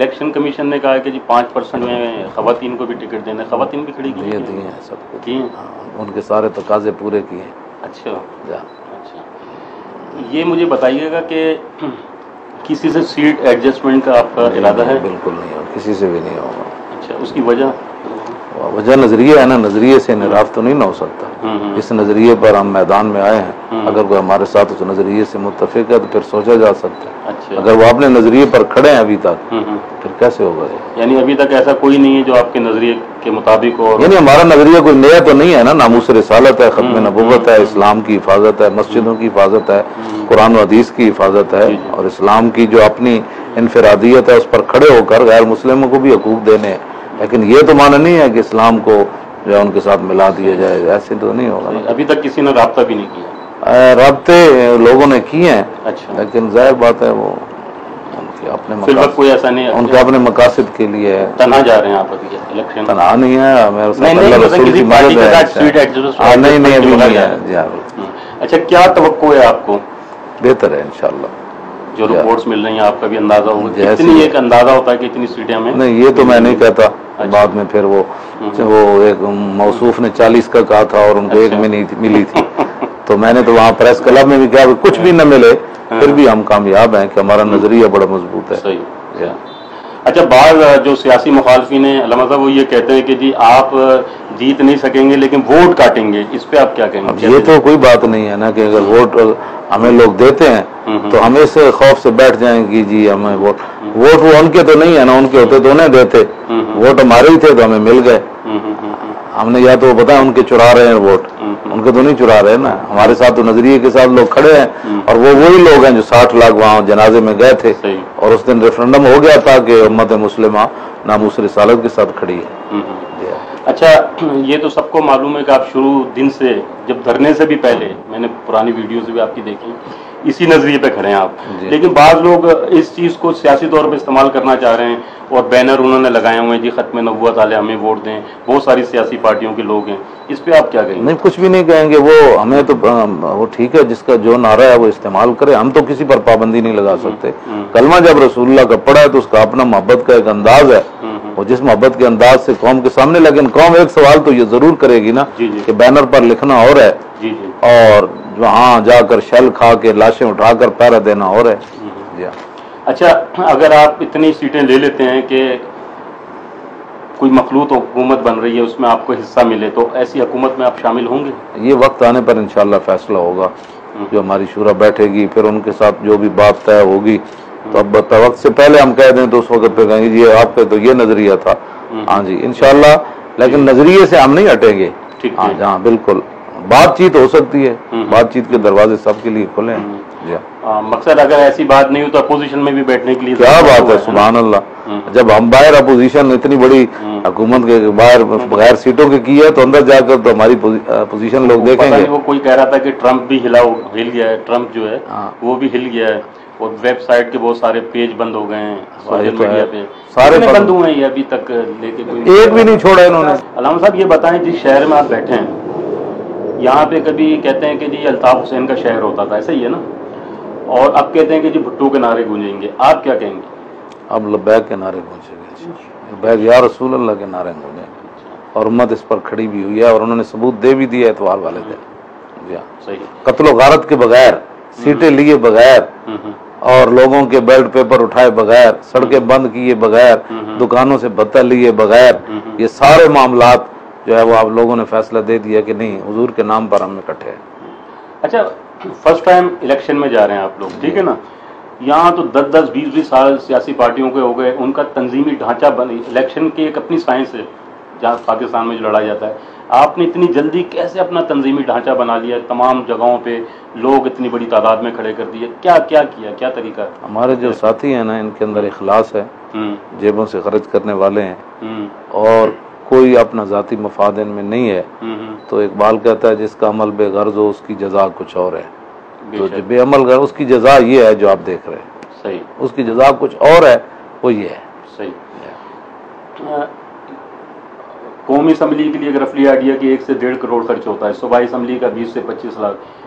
Election commission نے کہا ہے کہ جی 5% میں خواتین کو بھی ٹکٹ دینا ہے، خواتین بھی کھڑی کی دیے ہیں سب کو، کی ہیں؟ ان کے سارے تقاضے پورے کیے ہیں۔ اچھا اچھا، یہ مجھے بتائیے گا کہ کسی سے سیٹ ایڈجسٹمنٹ کا آپ کا ارادہ ہے؟ بالکل نہیں ہوگا، کسی سے بھی نہیں ہوگا۔ اچھا، اس کی وجہ؟ وجہ نظریہ ہے نا، نظریے سے انحراف تو نہیں نہ ہو سکتا۔ اس نظریے پر ہم میدان میں آئے ہیں، اگر کوئی ہمارے ساتھ اس نظریے سے متفق ہے تو پھر سوچا جا سکتا ہے۔ اچھا، اگر وہ اپنے نظریے پر کھڑے ہیں ابھی تک پھر کیسے ہوگا یہ؟ یعنی ابھی تک ایسا کوئی نہیں ہے جو آپ کے نظریے کے مطابق ہو؟ یعنی ہمارا نظریہ کوئی نیا تو نہیں ہے نا، ناموس رسالت ہے، ختم نبوت ہے، اسلام کی حفاظت ہے، مسجدوں کی حفاظت ہے، قرآن و حدیث کی حفاظت ہے، اور اسلام کی جو اپنی انفرادیت ہے اس پر کھڑے ہو کر غیر مسلموں کو بھی حقوق دینے ہیں۔ لیکن یہ تو معنی نہیں ہے کہ اسلام کو جو ہے ان کے ساتھ ملا دیا جائے، ایسے تو نہیں ہوگا نا۔ ابھی تک کسی نے رابطہ بھی نہیں کیا؟ رابطے لوگوں نے کیے ہیں، اچھا، لیکن ظاہر بات ہے وہ ان کے اپنے فی الوقت کوئی ایسا نہیں ہے، ان کے اپنے مقاصد کے لیے ہے۔ تنہا جا رہے ہیں آپ ابھی الیکشن؟ تنہا نہیں ہے، میرے ساتھ نہیں، اللہ رسول کی مدد ہے۔ نہیں نہیں ابھی نہیں ہے جی ہاں۔ اچھا، کیا توقع ہے آپ کو؟ بہتر ہے انشاءاللہ، جو رپورٹس مل رہی ہیں آپ کا بھی اندازہ ہوگا کتنی، ایک اندازہ ہوتا ہے کہ اتنی سیٹیں ہمیں؟ نہیں یہ تو میں نہیں کہتا، بعد میں پھر وہ ایک موصوف نے 40 کا کہا تھا اور ان کو ایک میں نہیں ملی تھی، تو میں نے تو وہاں پریس کلب میں بھی کہا کہ کچھ بھی نہ ملے پھر بھی ہم کامیاب ہیں کہ ہمارا نظریہ بڑا مضبوط ہے۔ صحیح۔ اچھا، بعض جو سیاسی مخالفین ہیں علامہ صاحب وہ یہ کہتے ہیں کہ جی آپ جیت نہیں سکیں گے لیکن ووٹ کاٹیں گے، اس پہ آپ کیا کہیں گے؟ یہ تو کوئی بات نہیں ہے نا کہ اگر ووٹ ہمیں لوگ دیتے ہیں تو ہم اس خوف سے بیٹھ جائیں کہ جی ہمیں ووٹ وہ ان کے تو نہیں ہے نا، ان کے ہوتے تو انہیں دیتے، ووٹ ہمارے ہی تھے تو ہمیں مل گئے۔ ہم نے یا تو بتایا ان کے چرا رہے ہیں ووٹ، ان کے تو نہیں چرا رہے نا، ہمارے ساتھ تو نظریے کے ساتھ لوگ کھڑے ہیں، اور وہ وہی لوگ ہیں جو 60 لاکھ وہاں جنازے میں گئے تھے، اور اس دن ریفرنڈم ہو گیا تھا کہ امت مسلمہ ناموس رسالت کے ساتھ کھڑی ہے۔ اچھا، یہ تو سب کو معلوم ہے کہ آپ شروع دن سے جب دھرنے سے بھی پہلے، میں نے پرانی ویڈیوز بھی آپ کی دیکھی، اسی نظریے پہ کھڑے ہیں آپ، لیکن بعض لوگ اس چیز کو سیاسی طور پہ استعمال کرنا چاہ رہے ہیں اور بینر انہوں نے لگائے ہوئے ہیں جی ختم نبوت والے ہمیں ووٹ دیں، بہت ساری سیاسی پارٹیوں کے لوگ ہیں، اس پہ آپ کیا کہیں گے؟ نہیں کچھ بھی نہیں کہیں گے، وہ ہمیں تو وہ ٹھیک ہے، جس کا جو نعرہ ہے وہ استعمال کرے، ہم تو کسی پر پابندی نہیں لگا سکتے۔ کلمہ جب رسول اللہ کا پڑھا ہے تو اس کا اپنا محبت کا ایک انداز ہے، وہ جس محبت کے انداز سے قوم کے سامنے، لیکن قوم ایک سوال تو یہ ضرور کرے گی نا کہ بینر پر لکھنا اور ہے اور وہاں جا کر شیل کھا کے لاشیں اٹھا کر پہرا دینا اور ہے۔ جی ہاں۔ اچھا، اگر آپ اتنی سیٹیں لے لیتے ہیں کہ کوئی مخلوط حکومت بن رہی ہے اس میں آپ کو حصہ ملے تو ایسی حکومت میں آپ شامل ہوں گے؟ یہ وقت آنے پر انشاءاللہ فیصلہ ہوگا، جو ہماری شورا بیٹھے گی پھر ان کے ساتھ جو بھی بات طے ہوگی تو اب وقت سے پہلے ہم کہہ دیں تو اس وقت پہ کہیں گے جی آپ کا تو یہ نظریہ تھا، ہاں جی انشاءاللہ، لیکن نظریے سے ہم نہیں ہٹیں گے۔ ہاں جہاں بالکل بات چیت ہو سکتی ہے، بات چیت کے دروازے سب کے لیے کھلے ہیں۔ جی ہاں، مقصد اگر ایسی بات نہیں ہو تو اپوزیشن میں بھی بیٹھنے کے لیے کیا بات ہے، سبحان اللہ، جب ہم باہر اپوزیشن اتنی بڑی حکومت کے باہر بغیر سیٹوں کے کی ہے تو اندر جا کر تو ہماری پوزیشن لوگ دیکھیں گے۔ وہ کوئی کہہ رہا تھا کہ ٹرمپ بھی ہل گیا ہے، ٹرمپ جو ہے وہ بھی ہل گیا ہے اور ویب سائٹ کے بہت سارے پیج بند ہو گئے ہیں سوشل میڈیا پہ، سارے بند ہوئے ہیں، یہ ابھی تک لے کے کوئی ایک بھی نہیں چھوڑا انہوں نے۔ علامہ صاحب یہ بتائیں جس شہر میں آپ بیٹھے ہیں یہاں پہ کبھی کہتے ہیں کہ جی الطاف حسین کا شہر ہوتا تھا، ایسا ہی ہے نا، اور اب کہتے ہیں کہ جی بھٹو کے نعرے گونجیں گے، آپ کیا کہیں گے؟ اب لبیک کے نعرے گونجیں گے، لبیک یا رسول اللہ کے نعرے گونجیں گے، اور امت اس پر کھڑی بھی ہوئی ہے اور انہوں نے ثبوت دے بھی دیا اتوار والے دن۔ جی ہاں، صحیح، قتل و غارت کے بغیر، سیٹیں لیے بغیر، اور لوگوں کے بیلٹ پیپر اٹھائے بغیر، سڑکیں بند کیے بغیر، دکانوں سے بھتہ لیے بغیر، یہ سارے معاملات جو ہے وہ آپ لوگوں نے فیصلہ دے دیا کہ نہیں حضور کے نام پر ہم اکٹھے ہیں۔ اچھا، فرسٹ ٹائم الیکشن میں جا رہے ہیں آپ لوگ، ٹھیک ہے نا، یہاں تو 10 20 سال سیاسی پارٹیوں کے ہو گئے، ان کا تنظیمی ڈھانچہ بنی، الیکشن کی ایک اپنی سائنس ہے جہاں پاکستان میں جو لڑا جاتا ہے، آپ نے اتنی جلدی کیسے اپنا تنظیمی ڈھانچہ بنا لیا، تمام جگہوں پہ لوگ اتنی بڑی تعداد میں کھڑے کر دیے، کیا کیا طریقہ؟ ہمارے جو ساتھی ہیں نا ان کے اندر اخلاص ہے، جیبوں سے خرچ کرنے والے ہیں، اور کوئی اپنا ذاتی مفاد ان میں نہیں ہے، تو اقبال کہتا ہے جس کا عمل بے غرض ہو اس کی جزا کچھ اور ہے، تو جو بے عمل غرض اس کی جزا یہ ہے جو آپ دیکھ رہے ہیں، صحیح، اس کی جزا کچھ اور ہے، وہ یہ ہے۔ صحیح۔ قومی اسمبلی کے لیے اگر رفلی آئیڈیا کہ 1 سے 1.5 کروڑ خرچ ہوتا ہے، صوبائی اسمبلی کا 20 سے 25 لاکھ،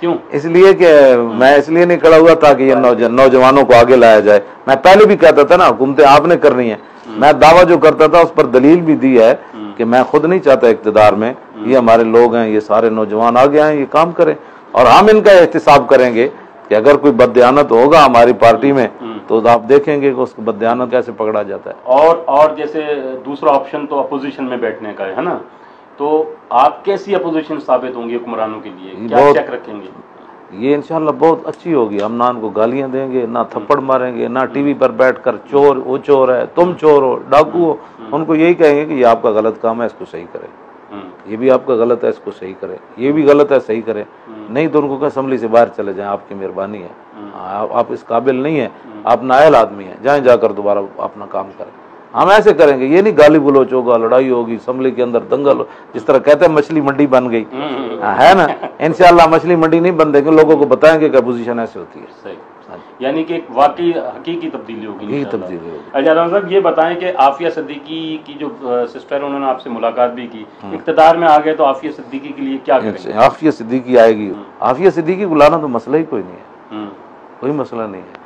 کیوں؟ اس لیے کہ میں اس لیے نہیں کھڑا ہوا تاکہ یہ نوجوانوں کو آگے لایا جائے. میں پہلے بھی کہتا تھا نا حکومتیں آپ نے کرنی ہے. میں دعویٰ جو کرتا تھا اس پر دلیل بھی دی ہے کہ میں خود نہیں چاہتا اقتدار میں یہ ہمارے لوگ ہیں، یہ سارے نوجوان آگے آئیں، یہ کام کریں، اور ہم ان کا احتساب کریں گے کہ اگر کوئی بددیانت ہوگا ہماری پارٹی میں تو آپ دیکھیں گے کہ اس کو بددیانت کیسے پکڑا جاتا ہے. اور جیسے دوسرا آپشن تو اپوزیشن میں بیٹھنے کا ہے نا، تو آپ کیسی اپوزیشن ثابت ہوں گی حکمرانوں کے لیے؟ کیا چیک رکھیں گے؟ یہ انشاءاللہ بہت اچھی ہوگی. ہم نہ ان کو گالیاں دیں گے، نہ تھپڑ ماریں گے، نہ ٹی وی پر بیٹھ کر چور وہ چور ہے، تم چور ہو، ڈاکو ہو. ان کو یہی کہیں گے کہ یہ آپ کا غلط کام ہے، اس کو صحیح کرے. یہ بھی آپ کا غلط ہے، اس کو صحیح کرے. یہ بھی غلط ہے، صحیح کرے. نہیں تو ان کو کہ اسمبلی سے باہر چلے جائیں، آپ کی مہربانی ہے، آپ اس قابل نہیں ہیں، آپ نااہل آدمی ہیں، جائیں جا کر دوبارہ اپنا کام کریں. ہم ایسے کریں گے. یہ نہیں گالی گلوچ ہوگا، لڑائی ہوگی، اسمبلی کے اندر دنگل، جس طرح کہتے ہیں مچھلی منڈی بن گئی ہے نا. انشاءاللہ مچھلی منڈی نہیں بن دیں گے، لوگوں کو بتائیں گے کہ اپوزیشن ایسے ہوتی ہے. صحیح. یعنی کہ واقعی حقیقی تبدیلی ہوگی. یہی تبدیلی ہوگی. اچھا علامہ صاحب یہ بتائیں کہ عافیہ صدیقی کی جو سسٹر انہوں نے آپ سے ملاقات بھی کی، اقتدار میں آ گئے تو عافیہ صدیقی کے لیے کیا کریں گے؟ عافیہ صدیقی آئے گی. عافیہ صدیقی کو لانا تو مسئلہ ہی کوئی نہیں ہے. کوئی مسئلہ نہیں ہے.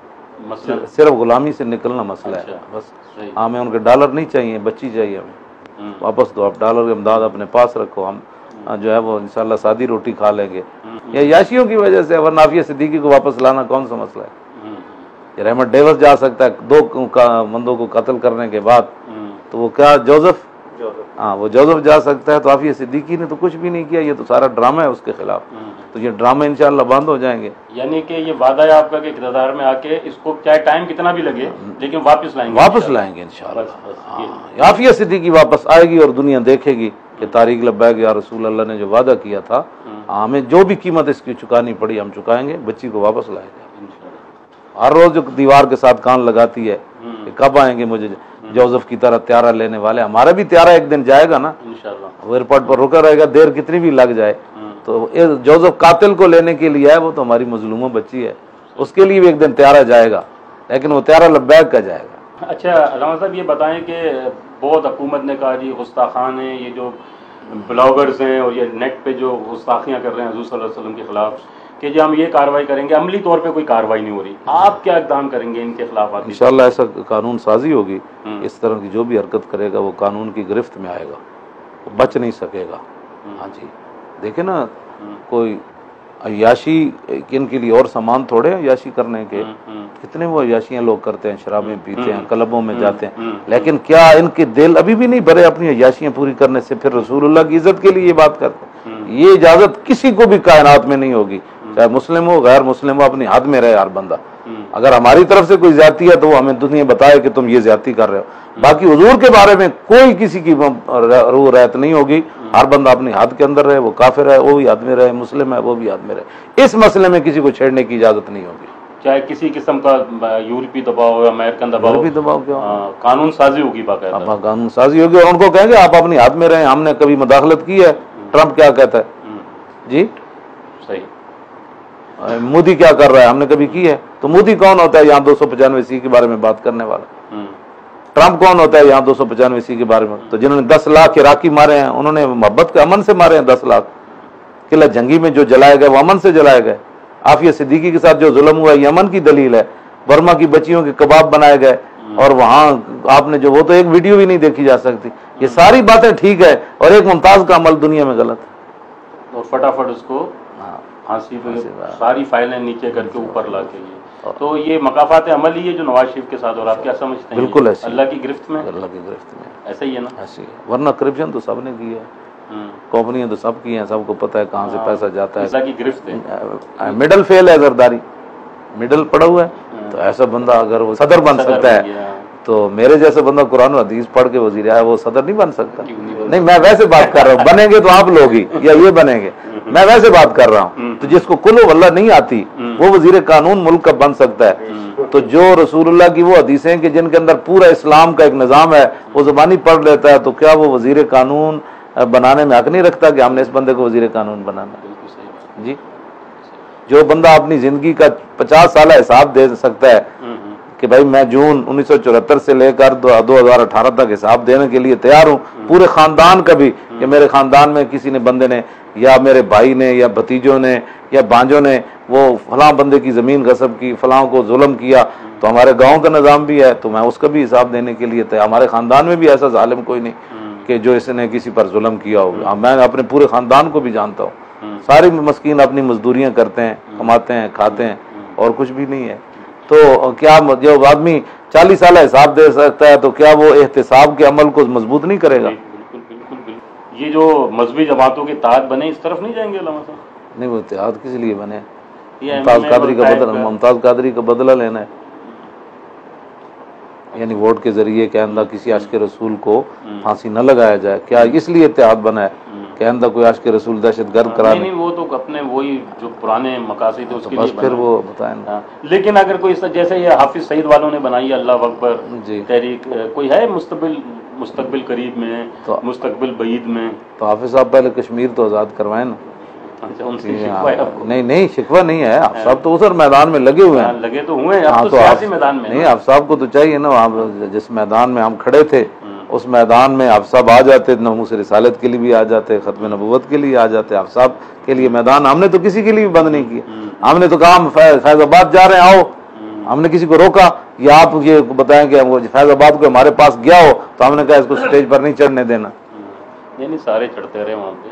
صرف غلامی سے نکلنا مسئلہ ہے بس. ہمیں ان کے ڈالر نہیں چاہیے، بچی چاہیے ہمیں. واپس دو آپ ڈالر کی امداد اپنے پاس رکھو. ہم جو ہے وہ انشاءاللہ سادی روٹی کھا لیں گے. یا یاشیوں کی وجہ سے ورنہ عافیہ صدیقی کو واپس لانا کون سا مسئلہ ہے؟ یہ رحمت ڈیوس جا سکتا ہے 2 بندوں کو قتل کرنے کے بعد، تو وہ کیا جوزف، ہاں وہ جوزف جا سکتا ہے. تو عافیہ صدیقی نے تو کچھ بھی نہیں کیا. یہ تو سارا ڈرامہ ہے اس کے خلاف. تو یہ ڈرامے انشاءاللہ بند ہو جائیں گے. یعنی کہ یہ وعدہ ہے آپ کا کہ اقتدار میں آ کے اس کو چاہے ٹائم کتنا بھی لگے لیکن واپس لائیں گے. واپس لائیں گے انشاءاللہ. عافیہ صدیقی واپس آئے گی اور دنیا دیکھے گی کہ طارق لبیک یا رسول اللہ نے جو وعدہ کیا تھا، ہمیں جو بھی قیمت اس کی چکانی پڑی ہم چکائیں گے. بچی کو واپس لائیں گے. ہر روز جو دیوار کے ساتھ کان لگاتی ہے کہ کب آئیں گے مجھے جوزف کی طرح تیارہ لینے والے. ہمارا بھی تیارہ ایک دن جائے گا نا انشاءاللہ. وہ ایئرپورٹ پر رکا رہے گا، دیر کتنی بھی لگ جائے. تو جوزف قاتل کو لینے کے لیے ہے، وہ تو ہماری مظلومہ بچی ہے. اس کے لیے بھی ایک دن تیارہ جائے گا، لیکن وہ تیارہ لبیک کا جائے گا. اچھا علامہ صاحب یہ بتائیں کہ بہت حکومت نے کہا جی گستاخان ہیں یہ جو بلاگرز ہیں اور یہ نیٹ پہ جو گستاخیاں کر رہے ہیں حضور صلی اللہ علیہ وسلم کے خلاف، کہ جی ہم یہ کارروائی کریں گے. عملی طور پہ کوئی کارروائی نہیں ہو رہی. آپ کیا اقدام کریں گے ان کے خلاف؟ انشاءاللہ ایسا قانون سازی ہوگی. اس طرح کی جو بھی حرکت کرے گا وہ قانون کی گرفت میں آئے گا، وہ بچ نہیں سکے گا. ہاں جی دیکھیں نا، کوئی عیاشی ان کے لیے اور سامان تھوڑے ہیں عیاشی کرنے کے. کتنے وہ عیاشیاں لوگ کرتے ہیں، شرابیں پیتے ہیں، کلبوں میں جاتے ہیں، لیکن کیا ان کے دل ابھی بھی نہیں بھرے اپنی عیاشیاں پوری کرنے سے؟ پھر رسول اللہ کی عزت کے لیے یہ بات کرتے ہیں. یہ اجازت کسی کو بھی کائنات میں نہیں ہوگی، چاہے مسلم ہو غیر مسلم ہو، اپنی حد میں رہے ہر بندہ. اگر ہماری طرف سے کوئی زیادتی ہے تو وہ ہمیں دنیا بتائے کہ تم یہ زیادتی کر رہے ہو. باقی حضور کے بارے میں کوئی کسی کی روح رعایت نہیں ہوگی. ہر بندہ اپنی حد کے اندر رہے. وہ کافر ہے وہ بھی حد میں رہے، مسلم ہے وہ بھی حد میں رہے. اس مسئلے میں کسی کو چھیڑنے کی اجازت نہیں ہوگی، چاہے کسی قسم کا یورپی دباؤ یا امریکن دباؤ. یورپی دباؤ کیا، قانون سازی ہوگی باقاعدہ. قانون سازی ہوگی اور ان کو کہیں گے آپ اپنی حد میں رہیں. ہم نے کبھی مداخلت کی ہے؟ ٹرمپ کیا کہتا ہے جی؟ صحیح. مودی کیا کر رہا ہے؟ ہم نے کبھی کی ہے؟ تو مودی کون ہوتا ہے یہاں 295 کے بارے میں بات کرنے والا؟ ٹرمپ کون ہوتا ہے یہاں 295 کے بارے میں؟ تو جنہوں نے 10 لاکھ عراقی مارے ہیں انہوں نے محبت کے امن سے مارے ہیں. 10 لاکھ قلعہ جنگی میں جو جلائے گئے وہ امن سے جلائے گئے. عافیہ صدیقی کے ساتھ جو ظلم ہوا یہ امن کی دلیل ہے. برما کی بچیوں کے کباب بنائے گئے اور وہاں آپ نے جو وہ تو ایک ویڈیو بھی نہیں دیکھی جا سکتی. یہ ساری باتیں ٹھیک ہے اور ایک ممتاز کا عمل دنیا میں غلط ہے. اور فٹافٹ اس کو پھانسی پہ ساری فائلیں نیچے کر کے اوپر لا کے. تو یہ مقافات عمل ہی ہے جو نواز شریف کے ساتھ. اور آپ کیا سمجھتے ہیں؟ بالکل ایسے اللہ کی گرفت میں. اللہ کی گرفت میں ایسا ہی ہے نا. ایسے ہی ہے. ورنہ کرپشن تو سب نے کی ہے، کمپنیاں تو سب کی ہیں، سب کو پتہ ہے کہاں سے پیسہ جاتا ہے. اللہ کی گرفت ہے. مڈل فیل ہے، زرداری مڈل پڑا ہوا ہے. تو ایسا بندہ اگر وہ صدر بن سکتا ہے تو میرے جیسے بندہ قرآن و حدیث پڑھ کے وزیر اعظم وہ صدر نہیں بن سکتا. نہیں میں ویسے بات کر رہا ہوں. بنیں گے تو آپ لوگ ہی یا یہ بنیں گے. میں ویسے بات کر رہا ہوں. تو جس کو کل واللہ نہیں آتی وہ وزیر قانون ملک کا بن سکتا ہے. تو جو رسول اللہ کی وہ حدیثیں کہ جن کے اندر پورا اسلام کا ایک نظام ہے وہ زبانی پڑھ لیتا ہے، تو کیا وہ وزیر قانون بنانے میں حق نہیں رکھتا کہ ہم نے اس بندے کو وزیر قانون بنانا؟ جی جو بندہ اپنی زندگی کا 50 سالہ حساب دے سکتا ہے کہ بھائی میں جون 1974 سے لے کر 2018 تک حساب دینے کے لیے تیار ہوں، پورے خاندان کا بھی، کہ میرے خاندان میں کسی نے بندے نے یا میرے بھائی نے یا بھتیجوں نے یا بانجوں نے وہ فلاں بندے کی زمین غصب کی، فلاں کو ظلم کیا، تو ہمارے گاؤں کا نظام بھی ہے تو میں اس کا بھی حساب دینے کے لیے تھا۔ ہمارے خاندان میں بھی ایسا ظالم کوئی نہیں کہ جو اس نے کسی پر ظلم کیا ہو، میں اپنے پورے خاندان کو بھی جانتا ہوں، سارے مسکین اپنی مزدوریاں کرتے ہیں، کماتے ہیں، کھاتے ہیں، اور کچھ بھی نہیں ہے۔ تو کیا جو آدمی 40 سالہ حساب دے سکتا ہے تو کیا وہ احتساب کے عمل کو مضبوط نہیں کرے گا؟ بالکل بالکل بالکل۔ یہ جو مذہبی جماعتوں کے اتحاد بنے اس طرف نہیں جائیں گے علامہ صاحب؟ نہیں، وہ اتحاد کس لیے بنے؟ یہ ممتاز قادری کا بدلہ لینا ہے، یعنی ووٹ کے ذریعے کہ آئندہ کسی عاشق رسول کو پھانسی نہ لگایا جائے، کیا اس لیے اتحاد بنا ہے کہ آئندہ کوئی عاشق رسول دہشت گرد قرار نہیں، وہ تو اپنے وہی جو پرانے مقاصد اس کے لیے بس پھر وہ بتائیں۔ لیکن اگر کوئی جیسے یہ حافظ سعید والوں نے بنائی اللہ اکبر تحریک، کوئی ہے مستقبل قریب میں، مستقبل بعید میں؟ تو حافظ صاحب پہلے کشمیر تو آزاد کروائیں نا۔ نہیں، شکوہ نہیں ہے، آپ صاحب تو ادھر میدان میں لگے ہوئے ہیں، لگے تو ہوئے ہیں، اب تو سیاسی میدان میں نہیں، آپ صاحب کو تو چاہیے نا، جس میدان میں ہم کھڑے تھے اس میدان میں آپ صاحب آ جاتے، ناموس رسالت کے لیے بھی آ جاتے، ختم نبوت کے لیے آ جاتے، آپ صاحب کے لیے میدان ہم نے تو کسی کے لیے بھی بند نہیں کیا، ہم نے تو کہا ہم فیض آباد جا رہے ہیں آؤ، ہم نے کسی کو روکا؟ یا آپ یہ بتائیں کہ فیض آباد کو ہمارے پاس گیا ہو تو ہم نے کہا اس کو سٹیج پر نہیں چڑھنے دینا؟ نہیں، سارے چڑھتے رہے وہاں پہ۔